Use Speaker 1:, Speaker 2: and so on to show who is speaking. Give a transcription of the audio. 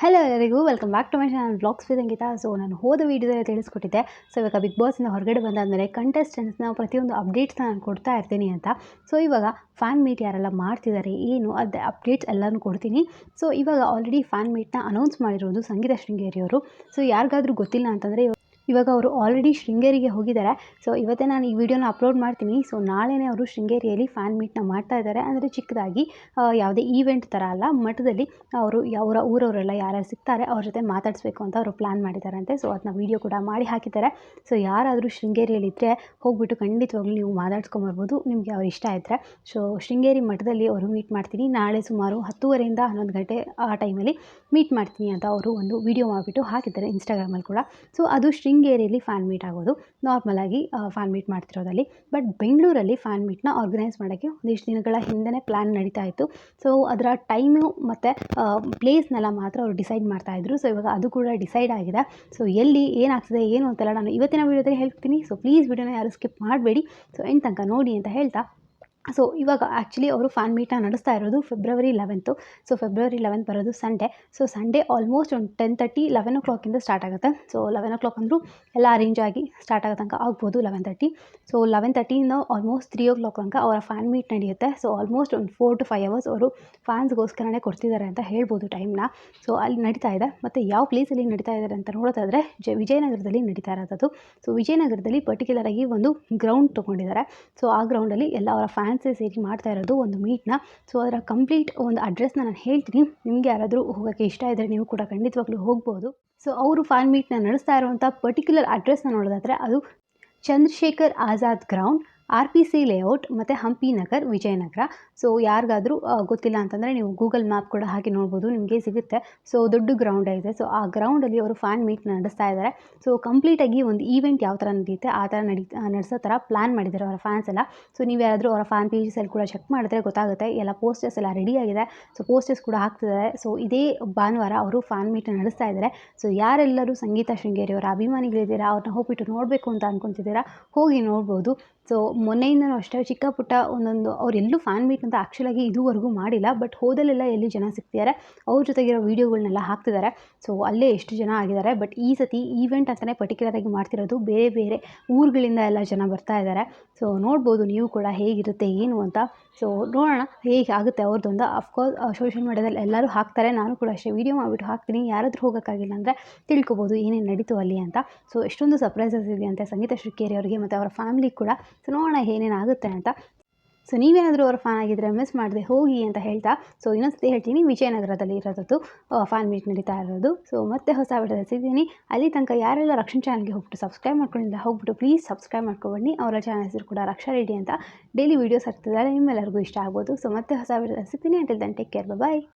Speaker 1: Hello ಎಲ್ಲರಿಗೂ welcome back to my channel blogs with Ankita. So ನಾನು ಹೋದ ವೀಡಿಯೋದಲ್ಲಿ ತಿಳಿಸ್ಕೊಟ್ಟಿದ್ದೆ. ಸೊ ಇವಾಗ ಬಿಗ್ ಬಾಸಿಂದ ಹೊರಗಡೆ ಬಂದಾದಮೇಲೆ ಕಂಟೆಸ್ಟೆಂಟ್ಸ್ನ ಪ್ರತಿಯೊಂದು ಅಪ್ಡೇಟ್ಸ್ನ ನಾನು ಕೊಡ್ತಾ ಇರ್ತೀನಿ ಅಂತ. ಸೊ ಇವಾಗ ಫ್ಯಾನ್ ಮೀಟ್ ಯಾರೆಲ್ಲ ಮಾಡ್ತಿದ್ದಾರೆ ಏನು ಅದು ಅಪ್ಡೇಟ್ಸ್ ಎಲ್ಲನೂ ಕೊಡ್ತೀನಿ. ಸೊ ಇವಾಗ ಆಲ್ರೆಡಿ ಫ್ಯಾನ್ ಮೀಟ್ನ ಅನೌನ್ಸ್ ಮಾಡಿರೋದು ಸಂಗೀತ ಶೃಂಗೇರಿ ಅವರು. ಸೊ ಯಾರಿಗಾದರೂ ಗೊತ್ತಿಲ್ಲ ಅಂತಂದರೆ ಇವಾಗ ಅವರು ಆಲ್ರೆಡಿ ಶೃಂಗೇರಿಗೆ ಹೋಗಿದ್ದಾರೆ. ಸೊ ಇವತ್ತೇ ನಾನು ಈ ವಿಡಿಯೋನ ಅಪ್ಲೋಡ್ ಮಾಡ್ತೀನಿ. ಸೊ ನಾಳೆನೇ ಅವರು ಶೃಂಗೇರಿಯಲ್ಲಿ ಫ್ಯಾನ್ ಮೀಟ್ನ ಮಾಡ್ತಾ ಇದ್ದಾರೆ. ಅಂದರೆ ಚಿಕ್ಕದಾಗಿ ಯಾವುದೇ ಈವೆಂಟ್ ಥರ ಅಲ್ಲ, ಮಠದಲ್ಲಿ ಅವರು ಊರವರೆಲ್ಲ ಯಾರ್ಯಾರು ಸಿಗ್ತಾರೆ ಅವ್ರ ಜೊತೆ ಮಾತಾಡಿಸ್ಬೇಕು ಅಂತ ಅವರು ಪ್ಲ್ಯಾನ್ ಮಾಡಿದ್ದಾರಂತೆ. ಸೊ ಅದನ್ನ ವೀಡಿಯೋ ಕೂಡ ಮಾಡಿ ಹಾಕಿದ್ದಾರೆ. ಸೊ ಯಾರಾದರೂ ಶೃಂಗೇರಿಯಲ್ಲಿದ್ದರೆ ಹೋಗ್ಬಿಟ್ಟು ಖಂಡಿತವಾಗ್ಲೂ ನೀವು ಮಾತಾಡ್ಸ್ಕೊಂಬರ್ಬೋದು, ನಿಮಗೆ ಅವ್ರು ಇಷ್ಟ ಇದ್ದರೆ. ಸೊ ಶೃಂಗೇರಿ ಮಠದಲ್ಲಿ ಅವರು ಮೀಟ್ ಮಾಡ್ತೀನಿ ನಾಳೆ ಸುಮಾರು 10:30ರಿಂದ 11 ಗಂಟೆ ಆ ಟೈಮಲ್ಲಿ ಮೀಟ್ ಮಾಡ್ತೀನಿ ಅಂತ ಅವರು ಒಂದು ವಿಡಿಯೋ ಮಾಡಿಬಿಟ್ಟು ಹಾಕಿದ್ದಾರೆ ಇನ್ಸ್ಟಾಗ್ರಾಮಲ್ಲಿ ಕೂಡ. ಸೊ ಅದು ಶೃಂಗೇರಿಯಲ್ಲಿ ಫ್ಯಾನ್ ಮೀಟ್ ಆಗೋದು, ನಾರ್ಮಲಾಗಿ ಫ್ಯಾನ್ ಮೀಟ್ ಮಾಡ್ತಿರೋದಲ್ಲಿ. ಬಟ್ ಬೆಂಗಳೂರಲ್ಲಿ ಫ್ಯಾನ್ ಮೀಟ್ನ ಆರ್ಗನೈಸ್ ಮಾಡೋಕ್ಕೆ ಒಂದಿಷ್ಟು ದಿನಗಳ ಹಿಂದೆ ಪ್ಲ್ಯಾನ್ ನಡೀತಾ ಇತ್ತು. ಸೊ ಅದರ ಟೈಮು ಮತ್ತು ಪ್ಲೇಸ್ನೆಲ್ಲ ಮಾತ್ರ ಅವರು ಡಿಸೈಡ್ ಮಾಡ್ತಾಯಿದ್ರು. ಸೊ ಇವಾಗ ಅದು ಕೂಡ ಡಿಸೈಡ್ ಆಗಿದೆ. ಸೊ ಎಲ್ಲಿ ಏನಾಗ್ತದೆ ಏನು ಅಂತೆಲ್ಲ ನಾನು ಇವತ್ತಿನ ವೀಡಿಯೋದಲ್ಲಿ ಹೇಳ್ತೀನಿ. ಸೊ ಪ್ಲೀಸ್ ವಿಡಿಯೋನ ಯಾರು ಸ್ಕಿಪ್ ಮಾಡಬೇಡಿ, ಸೊ ಎಂಡ್ ತನಕ ನೋಡಿ ಅಂತ ಹೇಳ್ತಾ. ಸೊ ಇವಾಗ ಆ್ಯಕ್ಚುಲಿ ಅವರು ಫ್ಯಾನ್ ಮೀಟ್ನ ನಡೆಸ್ತಾ ಇರೋದು ಫೆಬ್ರವರಿ 11. ಸೊ ಫೆಬ್ರವರಿ 11 ಬರೋದು ಸಂಡೇ. ಸೊ ಸಂಡೇ ಆಲ್ಮೋಸ್ಟ್ ಒಂದು 10:30 11 o'clock ಸ್ಟಾರ್ಟ್ ಆಗುತ್ತೆ. ಸೊ 11 o'clock ಅಂದರೂ ಎಲ್ಲ ಅರೇಂಜ್ ಆಗಿ ಸ್ಟಾರ್ಟ್ ಆಗೋ ತನಕ ಆಗ್ಬೋದು 11:30. ಸೊ 11:30 ಆಲ್ಮೋಸ್ಟ್ 3 o'clock ತನಕ ಅವರ ಫ್ಯಾನ್ ಮೀಟ್ ನಡೆಯುತ್ತೆ. ಸೊ ಆಲ್ಮೋಸ್ಟ್ ಒಂದು 4 to 5 hours ಅವರು ಫ್ಯಾನ್ಸ್ಗೋಸ್ಕರನೇ ಕೊಡ್ತಿದ್ದಾರೆ ಅಂತ ಹೇಳ್ಬೋದು ಟೈಮ್ನ. ಸೊ ಅಲ್ಲಿ ನಡೀತಾ ಇದೆ. ಮತ್ತು ಯಾವ ಪ್ಲೇಸಲ್ಲಿ ನಡೀತಾ ಇದ್ದಾರೆ ಅಂತ ನೋಡೋದಾದರೆ ವಿಜಯನಗರದಲ್ಲಿ ನಡೀತಾ ಇರೋದು. ಸೊ ವಿಜಯನಗರದಲ್ಲಿ ಪರ್ಟಿಕ್ಯುಲರಾಗಿ ಒಂದು ಗ್ರೌಂಡ್ ತೊಗೊಂಡಿದ್ದಾರೆ. ಸೊ ಆ ಗ್ರೌಂಡಲ್ಲಿ ಎಲ್ಲ ಅವರ ಫ್ಯಾನ್ಸೇ ಸೇರಿ ಮಾಡ್ತಾ ಇರೋದು ಒಂದು ಮೀಟ್ನ. ಸೊ ಅದರ ಕಂಪ್ಲೀಟ್ ಒಂದು ಅಡ್ರೆಸ್ನ ನಾನು ಹೇಳ್ತೀನಿ. ನಿಮಗೆ ಯಾರಾದರೂ ಹೋಗೋಕ್ಕೆ ಇಷ್ಟ ಇದ್ದರೆ ನೀವು ಕೂಡ ಖಂಡಿತವಾಗ್ಲೂ ಹೋಗ್ಬೋದು. ಸೊ ಅವರು ಫ್ಯಾನ್ ಮೀಟ್ನ ನಡೆಸ್ತಾ ಇರುವಂಥ ಪರ್ಟಿಕ್ಯುಲರ್ ಅಡ್ರೆಸ್ನ ನೋಡೋದಾದರೆ ಅದು Chandrashekhar Azad ground, RPC layout ಮತ್ತು ಹಂಪಿ ನಗರ್, ವಿಜಯನಗರ. ಸೊ ಯಾರಿಗಾದರೂ ಗೊತ್ತಿಲ್ಲ ಅಂತಂದರೆ ನೀವು ಗೂಗಲ್ ಮ್ಯಾಪ್ ಕೂಡ ಹಾಕಿ ನೋಡ್ಬೋದು, ನಿಮಗೆ ಸಿಗುತ್ತೆ. ಸೊ ದೊಡ್ಡ ಗ್ರೌಂಡೇ ಇದೆ. ಸೊ ಆ ಗ್ರೌಂಡಲ್ಲಿ ಅವರು ಫ್ಯಾನ್ ಮೀಟ್ನ ನಡೆಸ್ತಾ ಇದ್ದಾರೆ. ಸೊ ಕಂಪ್ಲೀಟಾಗಿ ಒಂದು ಈವೆಂಟ್ ಯಾವ ಥರ ನಡೆಯುತ್ತೆ ಆ ಥರ ನಡೆಸೋ ಥರ ಪ್ಲ್ಯಾನ್ ಮಾಡಿದ್ದಾರೆ ಅವರ ಫ್ಯಾನ್ಸ್ ಎಲ್ಲ. ಸೊ ನೀವು ಯಾರಾದರೂ ಅವರ ಫ್ಯಾನ್ ಪೇಜಸಲ್ಲಿ ಕೂಡ ಚೆಕ್ ಮಾಡಿದ್ರೆ ಗೊತ್ತಾಗುತ್ತೆ. ಎಲ್ಲ ಪೋಸ್ಟರ್ಸ್ ಎಲ್ಲ ರೆಡಿಯಾಗಿದೆ. ಸೊ ಪೋಸ್ಟರ್ಸ್ ಕೂಡ ಹಾಕ್ತಿದ್ದಾರೆ. ಸೊ ಇದೇ ಭಾನುವಾರ ಅವರು ಫ್ಯಾನ್ ಮೀಟ್ನ ನಡೆಸ್ತಾ ಇದ್ದಾರೆ. ಸೊ ಯಾರೆಲ್ಲರೂ ಸಂಗೀತ ಶೃಂಗೇರಿ ಅವರ ಅಭಿಮಾನಿಗಳಿದ್ದೀರಾ, ಅವ್ರನ್ನ ಹೋಗ್ಬಿಟ್ಟು ನೋಡಬೇಕು ಅಂತ ಅಂದ್ಕೊತಿದ್ದೀರಾ, ಹೋಗಿ ನೋಡ್ಬೋದು. ಸೊ ಮೊನ್ನೆಯಿಂದನೂ ಅಷ್ಟೇ ಚಿಕ್ಕ ಪುಟ್ಟ ಒಂದೊಂದು ಅವರೆಲ್ಲೂ ಫ್ಯಾನ್ ಮೀಟ್ ಅಂತ ಆ್ಯಕ್ಚುಲಾಗಿ ಇದುವರೆಗೂ ಮಾಡಿಲ್ಲ. ಬಟ್ ಹೋದಲ್ಲೆಲ್ಲ ಎಲ್ಲಿ ಜನ ಸಿಗ್ತಿದ್ದಾರೆ ಅವ್ರ ಜೊತೆಗಿರೋ ವೀಡಿಯೋಗಳನ್ನೆಲ್ಲ ಹಾಕ್ತಿದ್ದಾರೆ. ಸೊ ಅಲ್ಲೇ ಎಷ್ಟು ಜನ ಆಗಿದ್ದಾರೆ. ಬಟ್ ಈ ಸತಿ ಈವೆಂಟ್ ಅಂತಲೇ ಪರ್ಟಿಕ್ಯುಲರಾಗಿ ಮಾಡ್ತಿರೋದು, ಬೇರೆ ಬೇರೆ ಊರುಗಳಿಂದ ಎಲ್ಲ ಜನ ಬರ್ತಾ ಇದ್ದಾರೆ. ಸೊ ನೋಡ್ಬೋದು ನೀವು ಕೂಡ ಹೇಗಿರುತ್ತೆ ಏನು ಅಂತ. ಸೊ ನೋಡೋಣ ಹೇಗೆ ಆಗುತ್ತೆ ಅವ್ರದ್ದೊಂದು. ಅಫ್ಕೋರ್ಸ್ ಸೋಷಿಯಲ್ ಮೀಡ್ಯಾದಲ್ಲಿ ಎಲ್ಲರೂ ಹಾಕ್ತಾರೆ, ನಾನು ಕೂಡ ಅಷ್ಟೇ ವೀಡಿಯೋ ಮಾಡಿಬಿಟ್ಟು ಹಾಕ್ತೀನಿ. ಯಾರಾದರೂ ಹೋಗೋಕ್ಕಾಗಿಲ್ಲ ಅಂದರೆ ತಿಳ್ಕೊಬೋದು ಏನೇನು ನಡೀತು ಅಲ್ಲಿ ಅಂತ. ಸೊ ಎಷ್ಟೊಂದು ಸರ್ಪ್ರೈಸಸ್ ಇದೆಯಂತೆ ಸಂಗೀತ ಶೃಂಗೇರಿ ಅವರಿಗೆ ಮತ್ತು ಅವರ ಫ್ಯಾಮಿಲಿ ಕೂಡ. ಸೊ ನೋಡೋಣ ಏನೇನಾಗುತ್ತೆ ಅಂತ. ಸೊ ನೀವೇನಾದರೂ ಅವರ ಫ್ಯಾನ್ ಆಗಿದ್ದರೆ ಮಿಸ್ ಮಾಡದೆ ಹೋಗಿ ಅಂತ ಹೇಳ್ತಾ. ಸೊ ಇನ್ನೊಂದ್ಸತಿ ಹೇಳ್ತೀನಿ, ವಿಜಯನಗರದಲ್ಲಿ ಇರೋದು ಫ್ಯಾನ್ ಮೀಟ್ ನಡೀತಾ ಇರೋದು. ಸೊ ಮತ್ತೆ ಹೊಸ ವಿಡಿಯೋದಲ್ಲಿ ಸಿಗ್ತೀನಿ. ಅಲ್ಲಿ ತನಕ ಯಾರೆಲ್ಲ ರಕ್ಷಣ್ ಚಾನಲ್ಗೆ ಹೋಗ್ಬಿಟ್ಟು ಸಬ್ಸ್ಕ್ರೈಬ್ ಮಾಡ್ಕೊಂಡಿಲ್ಲ ಹೋಗ್ಬಿಟ್ಟು ಪ್ಲೀಸ್ ಸಬ್ಸ್ಕ್ರೈಬ್ ಮಾಡ್ಕೊಬನ್ನಿ. ಅವರ ಚಾನಲ್ ಹೆಸರು ಕೂಡ ರಕ್ಷಾ ರೆಡ್ಡಿ ಅಂತ. ಡೈಲಿ ವೀಡಿಯೋಸ್ ಆಗ್ತಿದ್ದಾರೆ, ನಿಮ್ಮೆಲ್ಲರಿಗೂ ಇಷ್ಟ ಆಗ್ಬೋದು. ಸೊ ಮತ್ತೆ ಹೊಸ ವಿಡಿಯೋದಲ್ಲಿ ಸಿಗ್ತೀನಿ. ಅಂಟಿಲ್ ದೆನ್ ಟೇಕ್ ಕೇರ್, ಬಾಯ್.